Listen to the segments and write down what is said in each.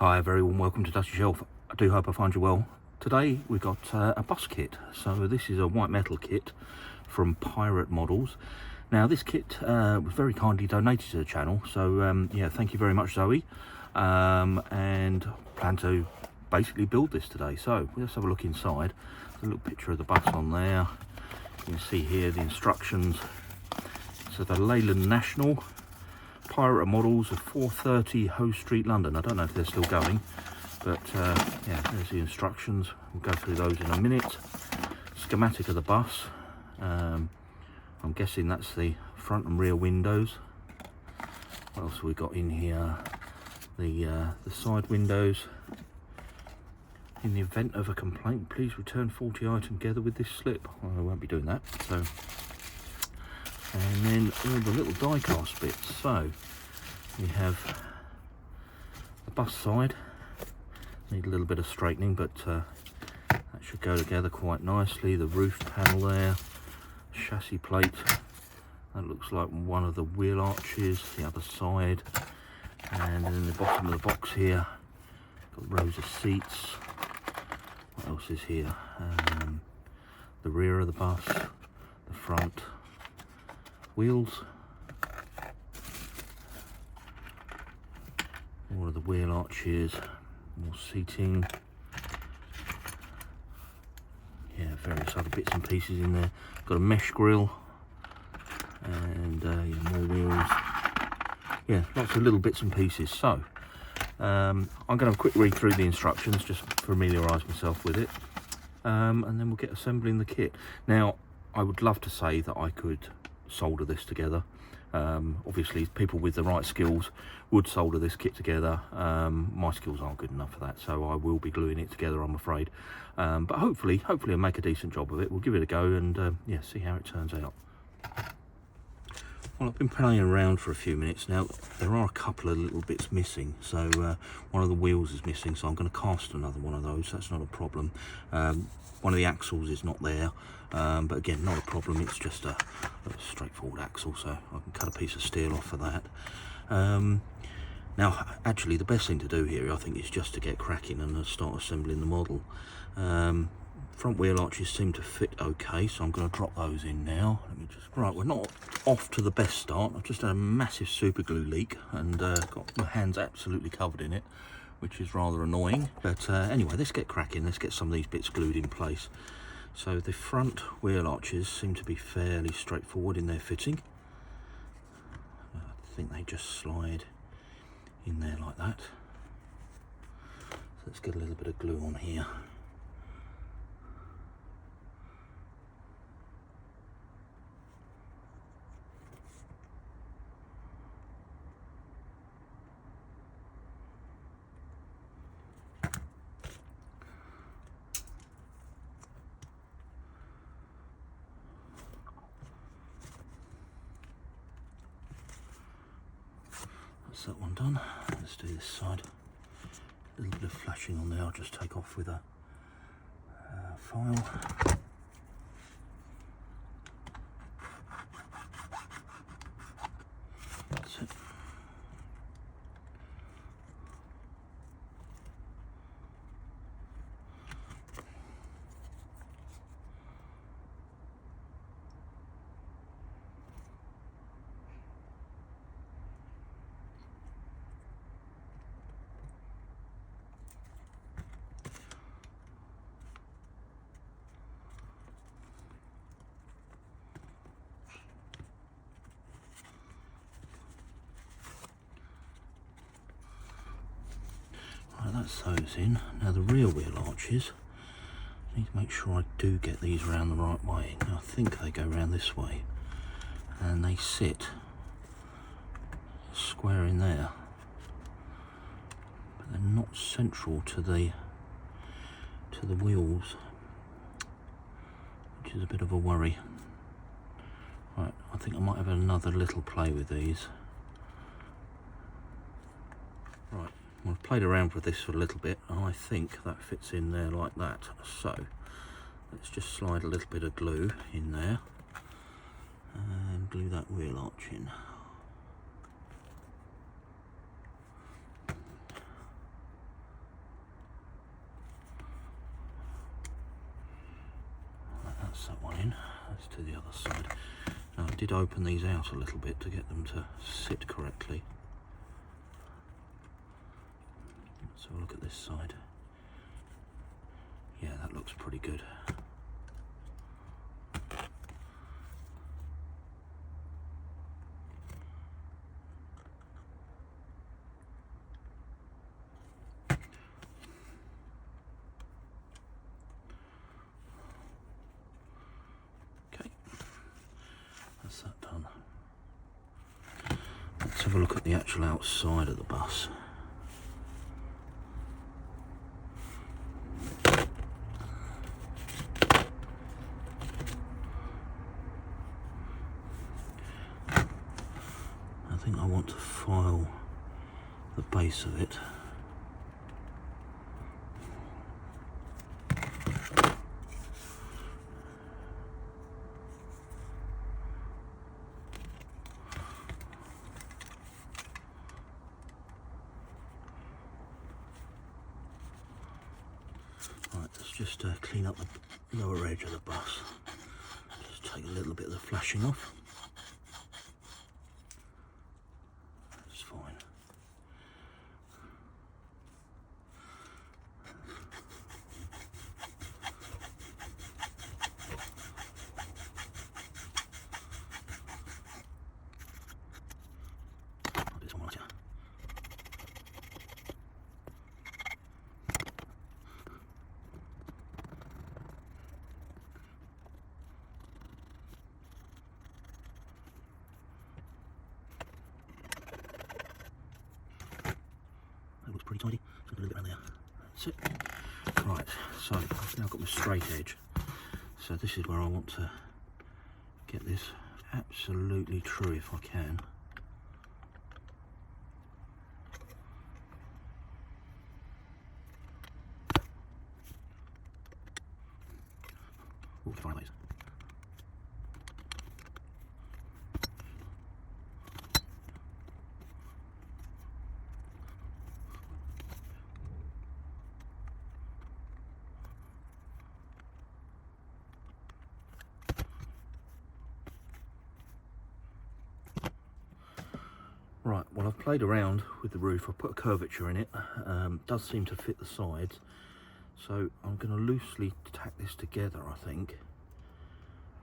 Hi, very warm welcome to Dusty Shelf. I do hope I find you well. Today we've got a bus kit. So this is a white metal kit from Pirate Models. Now this kit was very kindly donated to the channel, so yeah, thank you very much, Zoe. And plan to basically build this today. So let's have a look inside. There's a little picture of the bus on there. You can see here the instructions. So the Leyland National, Pirate Models of 430 Hoe Street, London. I don't know if they're still going, but yeah, there's the instructions. We'll go through those in a minute. Schematic of the bus. I'm guessing that's the front and rear windows. What else have we got in here? The side windows. In the event of a complaint, please return 40 items together with this slip. Well, I won't be doing that. So. And then all the little die cast bits. So we have the bus side, need a little bit of straightening, but that should go together quite nicely. The roof panel there, chassis plate, that looks like one of the wheel arches, the other side. And then the bottom of the box here, got rows of seats. What else is here? The rear of the bus, the front, wheels, all of the wheel arches, more seating, yeah, various other bits and pieces in there. Got a mesh grille and yeah, more wheels, yeah, lots of little bits and pieces. So I'm going to have a quick read through the instructions just to familiarise myself with it, and then we'll get assembling the kit. Now I would love to say that I could solder this together. Obviously people with the right skills would solder this kit together. My skills aren't good enough for that, so I will be gluing it together, I'm afraid. But hopefully I'll make a decent job of it. We'll give it a go and yeah, see how it turns out. Well, I've been playing around for a few minutes now. There are a couple of little bits missing. So one of the wheels is missing, so I'm going to cast another one of those. That's not a problem. One of the axles is not there, but again, not a problem. It's just a straightforward axle, so I can cut a piece of steel off for that. Now, actually, the best thing to do here, I think, is just to get cracking and start assembling the model. Front wheel arches seem to fit okay, so I'm going to drop those in now. Let me just, right, we're not off to the best start. I've just had a massive super glue leak and got my hands absolutely covered in it, which is rather annoying. But anyway, let's get cracking. Let's get some of these bits glued in place. So the front wheel arches seem to be fairly straightforward in their fitting. I think they just slide in there like that. So let's get a little bit of glue on here. That's that one done. Let's do this side. A little bit of flashing on there. I'll just take off with a file. That's it. That's those in. Now the rear wheel arches, I need to make sure I do get these around the right way. Now I think they go around this way and they sit square in there, but they're not central to the wheels, which is a bit of a worry. Right, I think I might have another little play with these. Right. I've played around with this for a little bit and I think that fits in there like that. So let's just slide a little bit of glue in there and glue that wheel arch in. That's that one in. Let's do the other side. Now I did open these out a little bit to get them to sit correctly. Let's have a look at this side. Yeah, that looks pretty good. Okay, that's that done. Let's have a look at the actual outside of the bus. I think I want to file the base of it. Right, let's just clean up the lower edge of the bus. Just take a little bit of the flashing off. That's fine. I'll do some more later. That looks pretty tidy. So a little bit around there. That's it. Right, so I've now got my straight edge. So this is where I want to get this absolutely true if I can. Oh, fire these. Right, well I've played around with the roof. I put a curvature in it. Does seem to fit the sides. So I'm going to loosely tack this together, I think.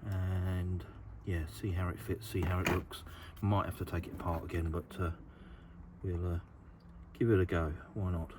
And yeah, see how it fits, see how it looks. Might have to take it apart again, but we'll give it a go. Why not?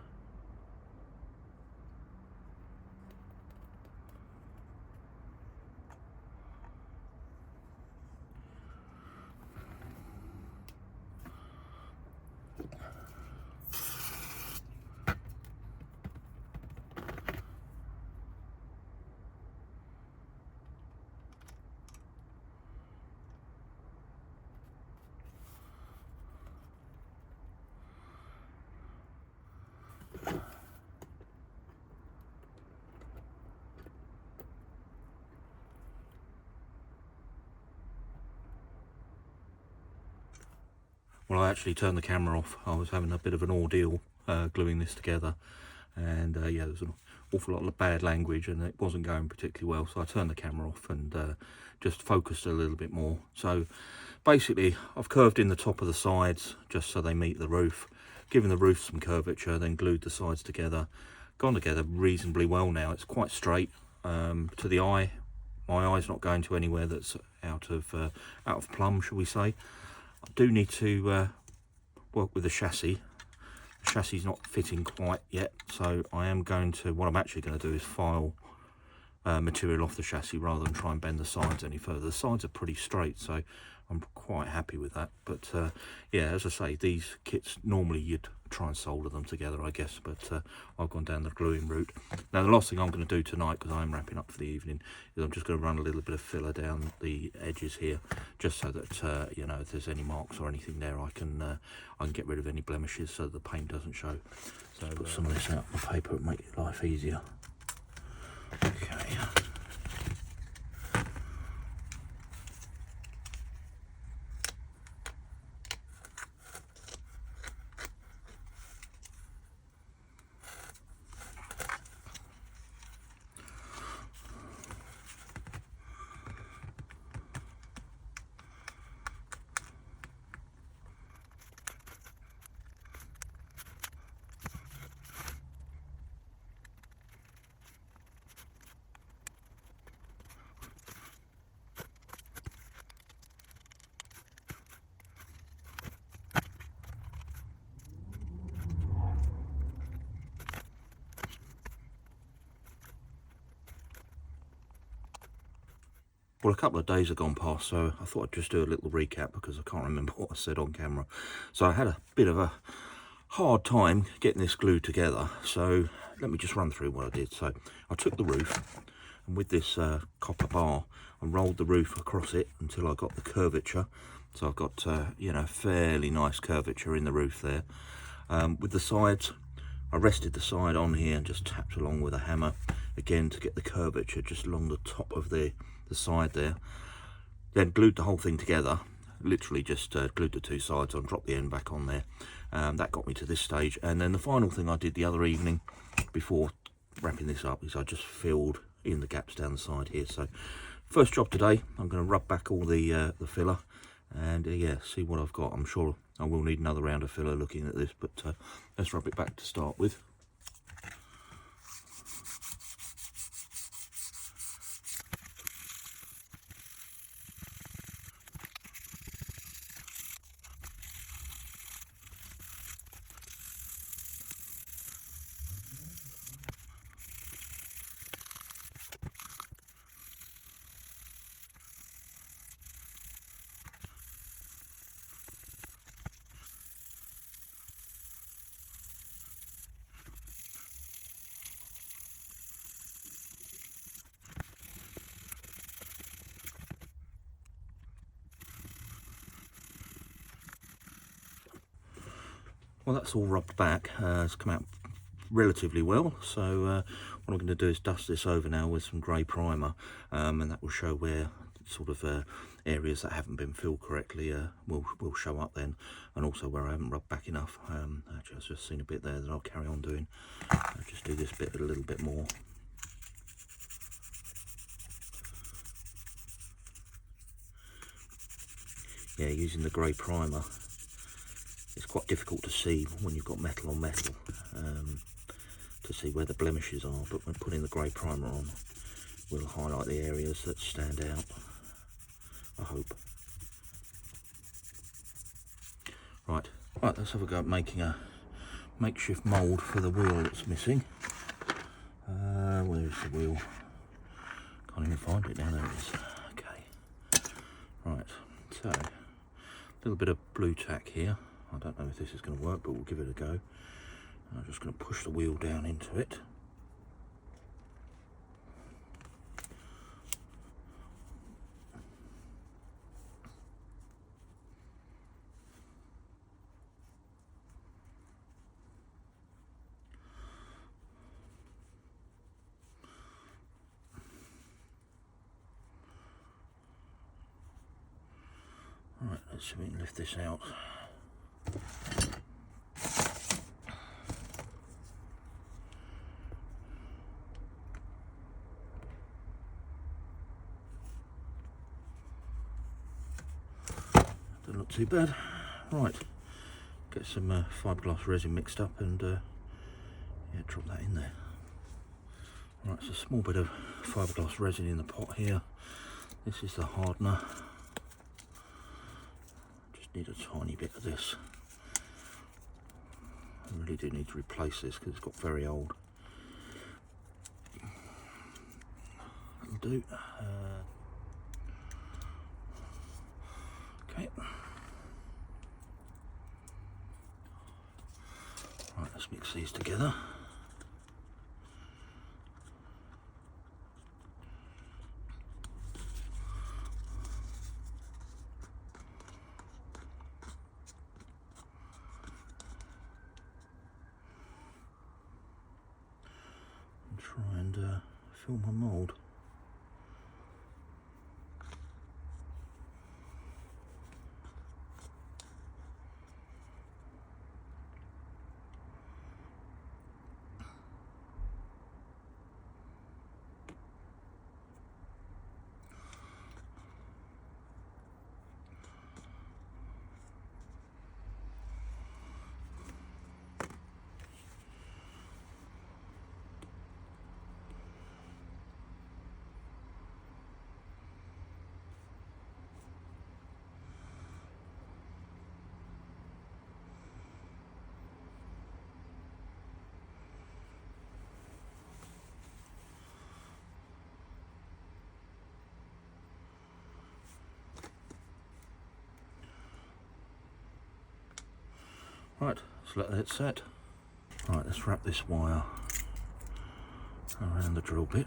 Well, I actually turned the camera off. I was having a bit of an ordeal gluing this together, and yeah, there's an awful lot of bad language and it wasn't going particularly well, so I turned the camera off and just focused a little bit more. So basically I've curved in the top of the sides just so they meet the roof, given the roof some curvature, then glued the sides together. Gone together reasonably well now. It's quite straight to the eye. My eye's not going to anywhere that's out of plumb, shall we say. I do need to work with the chassis. The chassis is not fitting quite yet, so I am going to, what I'm actually going to do is file material off the chassis rather than try and bend the sides any further. The sides are pretty straight, so I'm quite happy with that. But yeah, as I say, these kits normally you'd try and solder them together, I guess, but I've gone down the gluing route. Now the last thing I'm going to do tonight, because I'm wrapping up for the evening, is I'm just going to run a little bit of filler down the edges here, just so that you know, if there's any marks or anything there, I can get rid of any blemishes so that the paint doesn't show. So put some of this out on the paper and make life easier. Okay. Well, a couple of days have gone past, so I thought I'd just do a little recap because I can't remember what I said on camera. So I had a bit of a hard time getting this glue together, so let me just run through what I did. So I took the roof, and with this copper bar, I rolled the roof across it until I got the curvature. So I've got, you know, fairly nice curvature in the roof there. With the sides, I rested the side on here and just tapped along with a hammer, again to get the curvature just along the top of the side there. Then glued the whole thing together, literally just glued the two sides on, dropped the end back on there. That got me to this stage. And then the final thing I did the other evening before wrapping this up is I just filled in the gaps down the side here. So first job today, I'm going to rub back all the filler and yeah, see what I've got. I'm sure I will need another round of filler looking at this, but let's rub it back to start with. Well, that's all rubbed back. It's come out relatively well. So what I'm going to do is dust this over now with some grey primer, and that will show where sort of areas that haven't been filled correctly will show up then, and also where I haven't rubbed back enough. Actually, I've just seen a bit there that I'll carry on doing. I'll just do this bit a little bit more. Yeah, using the grey primer, it's quite difficult to see when you've got metal on metal, to see where the blemishes are, but when putting the grey primer on, we'll highlight the areas that stand out, I hope. Right, let's have a go at making a makeshift mould for the wheel that's missing. Where's the wheel? Can't even find it now, there it is. Okay, right, so a little bit of blue tack here. I don't know if this is going to work, but we'll give it a go. I'm just going to push the wheel down into it. Right, let's see if we can lift this out. Doesn't look too bad. Right, get some fiberglass resin mixed up and yeah, drop that in there. Right, it's a small bit of fiberglass resin in the pot here. This is the hardener. Just need a tiny bit of this. I really do need to replace this because it's got very old. That'll do. Okay. Right, let's mix these together. Try and fill my mould. Right, let's let that set. Right, let's wrap this wire around the drill bit.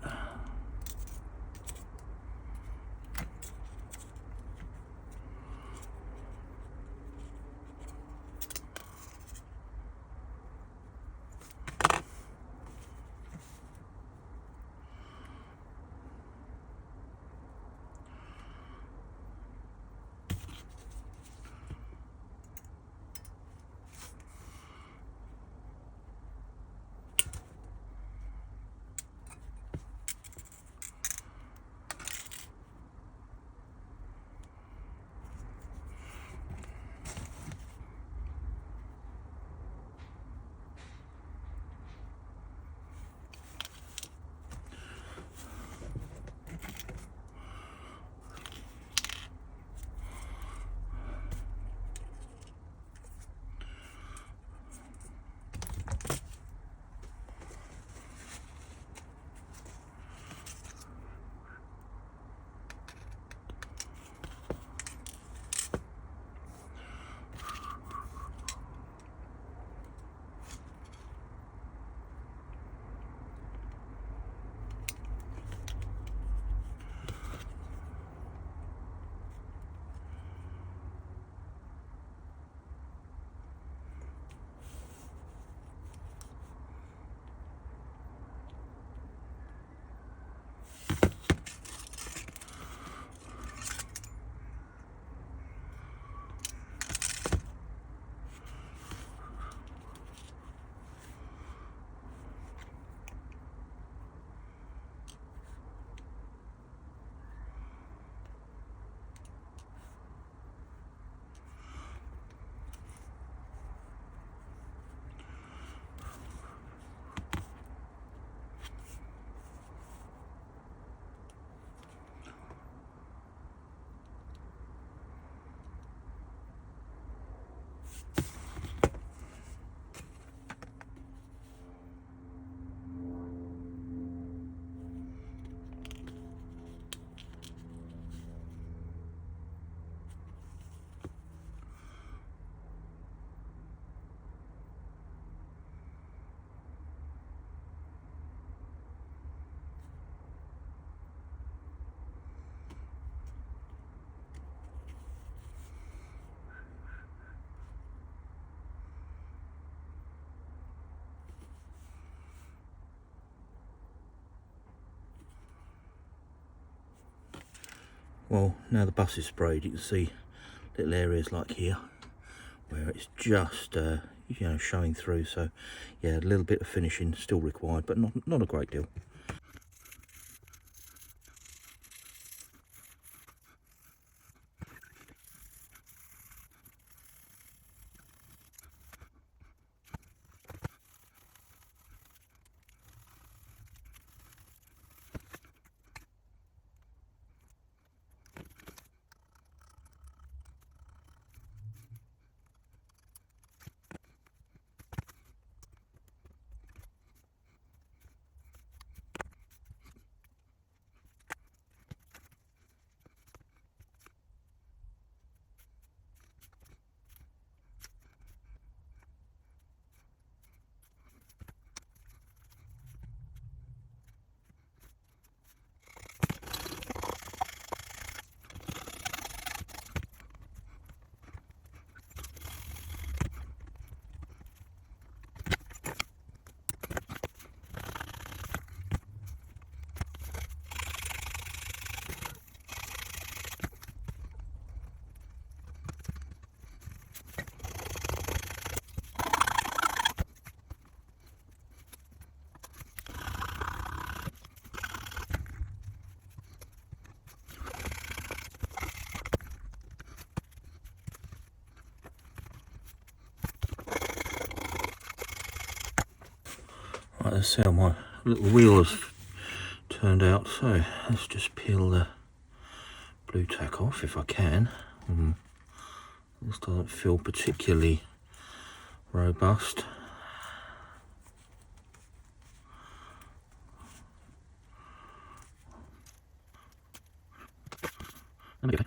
Well, now the bus is sprayed, you can see little areas like here where it's just you know, showing through. So yeah, a little bit of finishing still required, but not a great deal. Right, let's see how my little wheel has turned out. So let's just peel the blue tack off if I can. This doesn't feel particularly robust. There we go.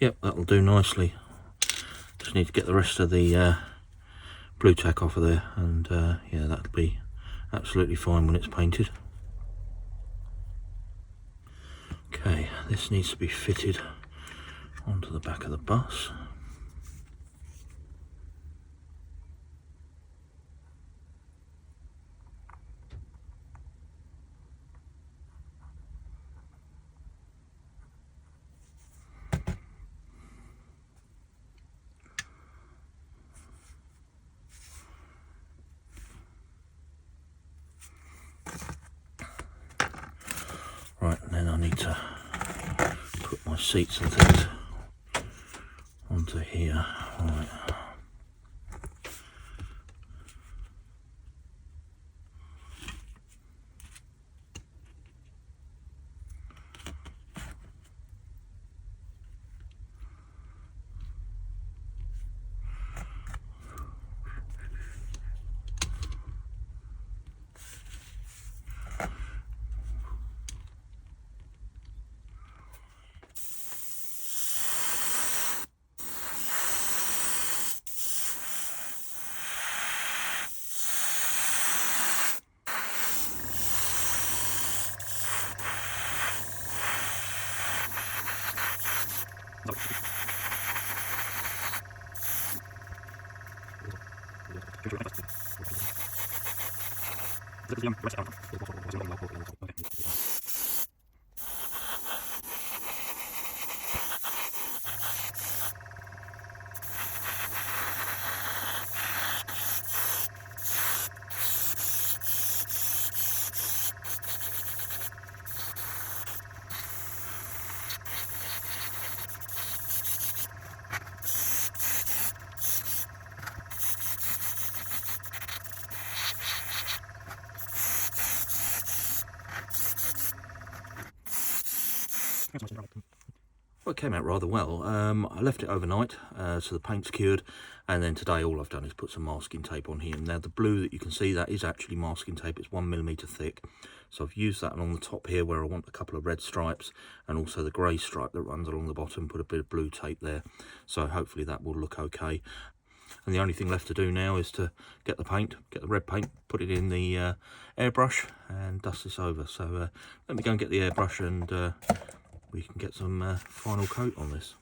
Yep, that'll do nicely. Just need to get the rest of the blue tack off of there, and yeah, that'll be absolutely fine when it's painted. Okay, this needs to be fitted onto the back of the bus. Right, and then I need to put my seats and things onto here. Right. Well, it came out rather well. I left it overnight so the paint's cured, and then today all I've done is put some masking tape on here. Now the blue that you can see, that is actually masking tape. It's 1mm thick, so I've used that along the top here where I want a couple of red stripes, and also the grey stripe that runs along the bottom. Put a bit of blue tape there, so hopefully that will look okay. And the only thing left to do now is to get the paint, get the red paint, put it in the airbrush and dust this over. So let me go and get the airbrush, and we can get some final coat on this.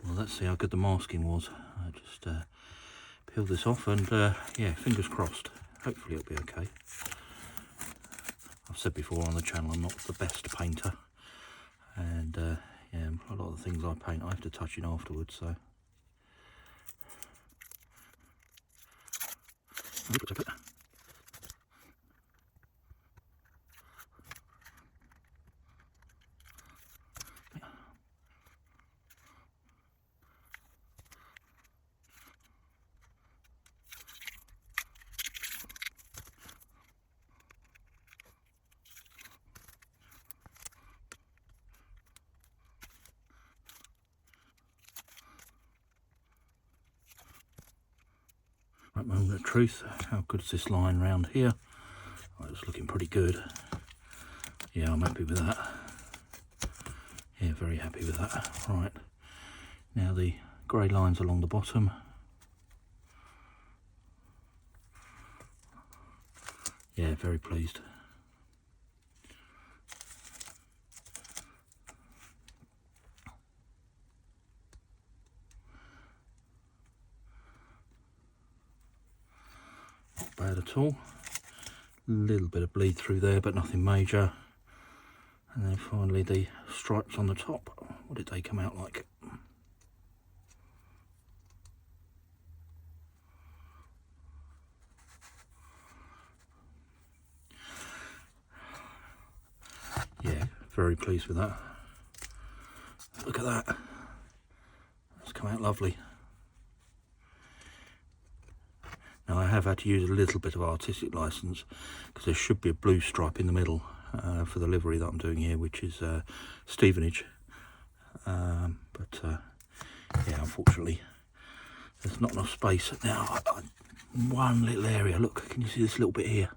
Well, let's see how good the masking was. I just peel this off, and yeah, fingers crossed. Hopefully it'll be okay. I've said before on the channel I'm not the best painter, and yeah, a lot of the things I paint I have to touch in afterwards, so. Right, moment of truth. How good is this line round here? Oh, it's looking pretty good. Yeah, I'm happy with that. Yeah, very happy with that. Right, now the grey lines along the bottom. Yeah, very pleased. at all. A little bit of bleed through there, but nothing major. And then finally the stripes on the top. What did they come out like? Yeah, very pleased with that. Look at that. That's come out lovely. Now I have had to use a little bit of artistic license because there should be a blue stripe in the middle for the livery that I'm doing here, which is Stevenage. Yeah, unfortunately there's not enough space. Now, one little area, look, can you see this little bit here?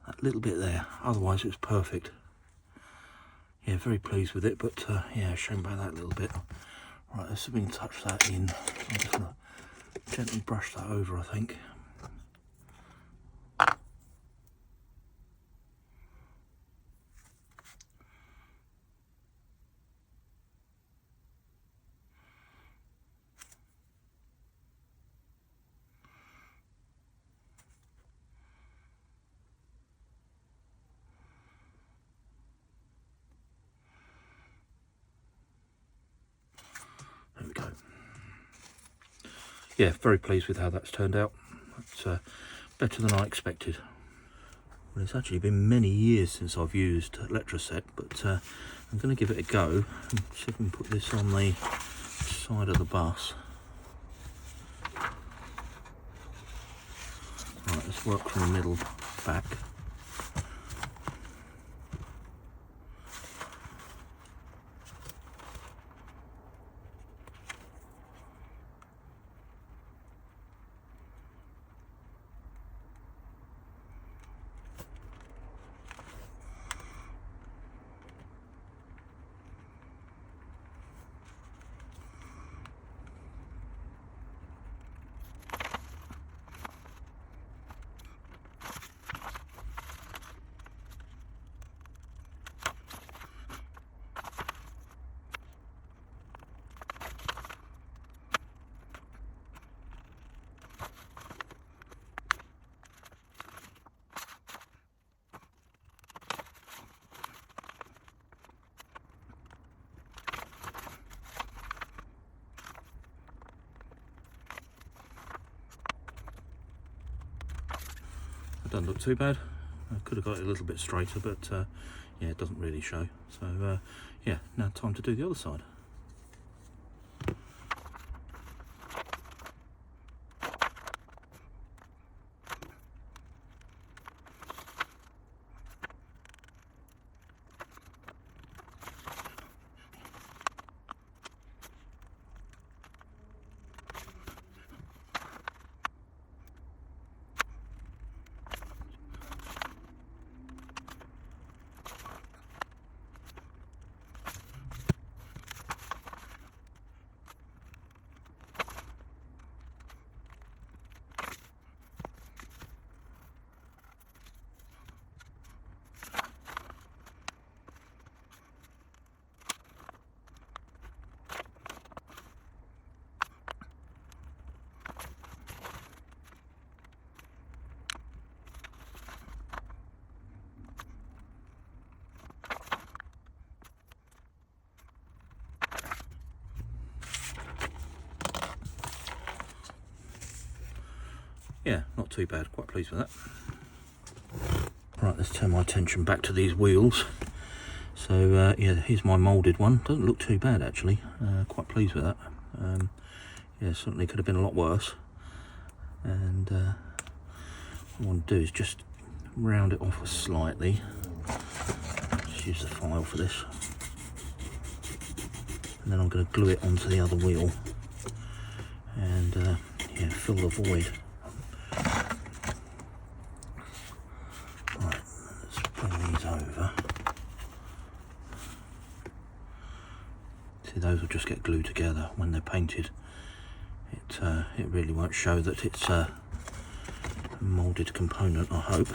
That little bit there, otherwise it was perfect. Yeah, very pleased with it, but yeah, shame about that little bit. Right, let's see if we can touch that in. I'm just going to gently brush that over, I think. There we go. Yeah, very pleased with how that's turned out. It's better than I expected. Well, it's actually been many years since I've used Electret, but I'm going to give it a go and see if we can put this on the side of the bus. Right, let's work from the middle back. It doesn't look too bad. I could have got it a little bit straighter, but yeah, it doesn't really show. So yeah, now time to do the other side. Yeah, not too bad, quite pleased with that. Right, let's turn my attention back to these wheels. So yeah, here's my moulded one. Doesn't look too bad actually, quite pleased with that. Yeah, certainly could have been a lot worse. And what I want to do is just round it off slightly. Just use the file for this. And then I'm going to glue it onto the other wheel. And yeah, fill the void. Right, let's bring these over. See, those will just get glued together when they're painted. It really won't show that it's a moulded component, I hope.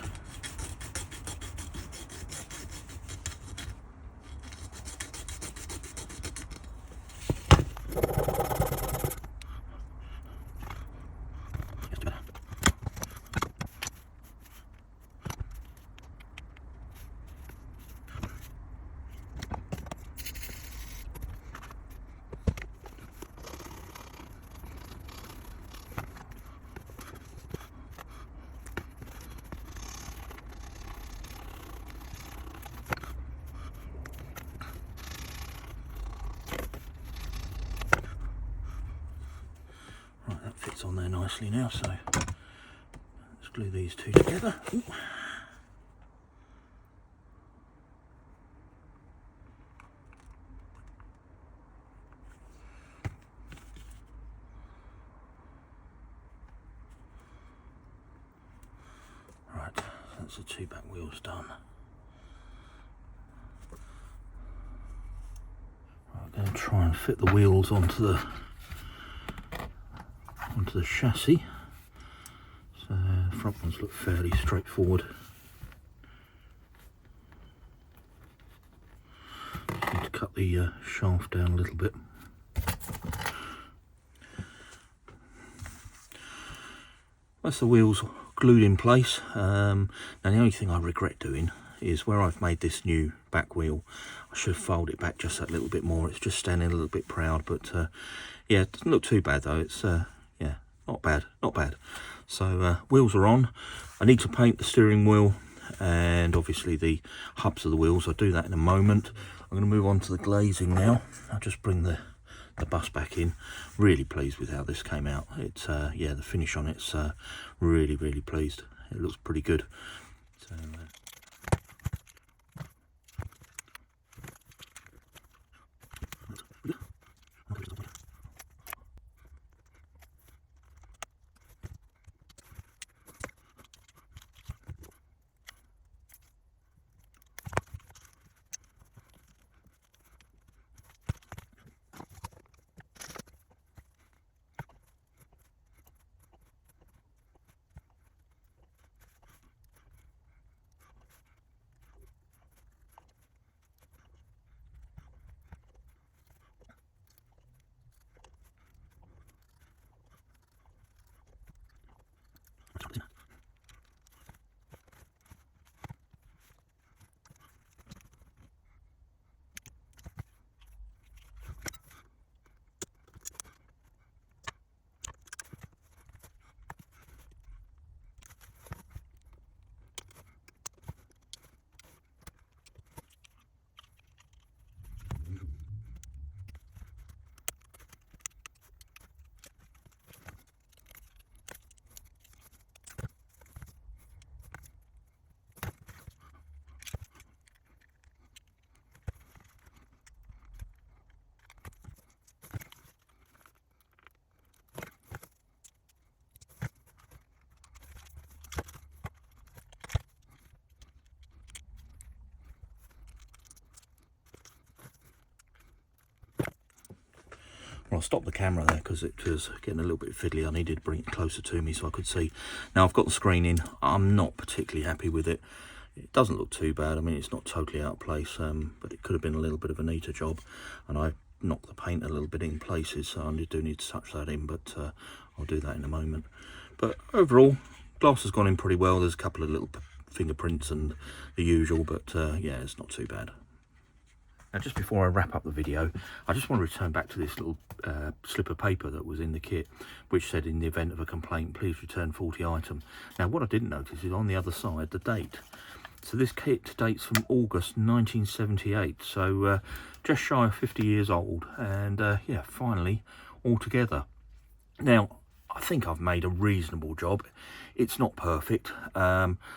nicely now, so let's glue these two together. Ooh. Right, that's the two back wheels done. I'm going to try and fit the wheels onto the chassis. So the front ones look fairly straightforward. Just need to cut the shaft down a little bit. That's the wheels glued in place. Now the only thing I regret doing is where I've made this new back wheel, I should fold it back just that little bit more. It's just standing a little bit proud, but yeah, it doesn't look too bad though. It's yeah, not bad, not bad. So wheels are on. I need to paint the steering wheel and obviously the hubs of the wheels. I'll do that in a moment. I'm going to move on to the glazing now. I'll just bring the bus back in. Really pleased with how this came out. It's yeah, the finish on it's really pleased. It looks pretty good. So well, I'll stop the camera there because it was getting a little bit fiddly. I needed to bring it closer to me so I could see. Now I've got the screen in. I'm not particularly happy with it. It doesn't look too bad. I mean, it's not totally out of place, but it could have been a little bit of a neater job. And I knocked the paint a little bit in places, so I do need to touch that in, but I'll do that in a moment. But overall, glass has gone in pretty well. There's a couple of little fingerprints and the usual, but yeah, it's not too bad. Now, just before I wrap up the video, I just want to return back to this little slip of paper that was in the kit, which said, in the event of a complaint, please return faulty item. Now, what I didn't notice is on the other side, the date. So this kit dates from August 1978, so just shy of 50 years old, and yeah, finally all together. Now, I think I've made a reasonable job. It's not perfect.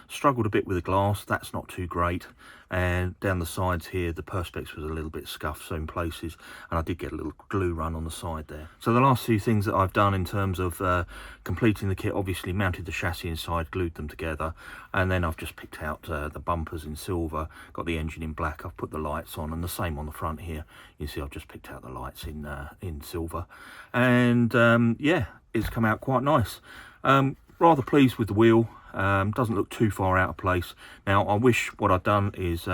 Struggled a bit with the glass. That's not too great. And down the sides here, the perspex was a little bit scuffed, so in places, and I did get a little glue run on the side there. So the last few things that I've done in terms of completing the kit, obviously mounted the chassis inside, glued them together, and then I've just picked out the bumpers in silver, got the engine in black. I've put the lights on, and the same on the front here. You see, I've just picked out the lights in silver, and yeah, it's come out quite nice. Rather pleased with the wheel. Doesn't look too far out of place. Now, I wish what I'd done is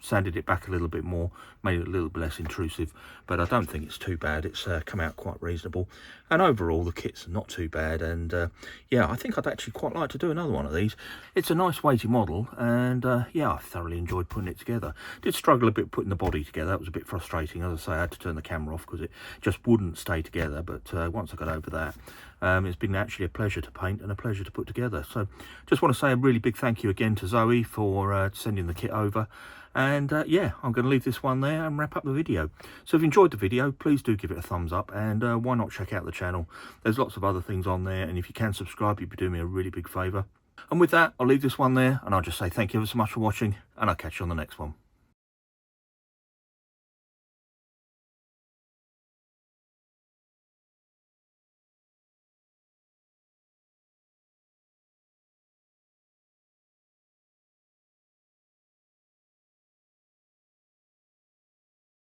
sanded it back a little bit more, made it a little bit less intrusive, but I don't think it's too bad. It's come out quite reasonable, and overall the kit's not too bad. And yeah, I think I'd actually quite like to do another one of these. It's a nice weighty model, and yeah, I thoroughly enjoyed putting it together. Did struggle a bit putting the body together. That was a bit frustrating. As I say, I had to turn the camera off because it just wouldn't stay together, but once I got over that, It's been actually a pleasure to paint and a pleasure to put together. So just want to say a really big thank you again to Zoe for sending the kit over. And yeah, I'm going to leave this one there and wrap up the video. So if you enjoyed the video, please do give it a thumbs up, and why not check out the channel. There's lots of other things on there, and if you can subscribe, you'd be doing me a really big favour. And with that, I'll leave this one there, and I'll just say thank you ever so much for watching, and I'll catch you on the next one.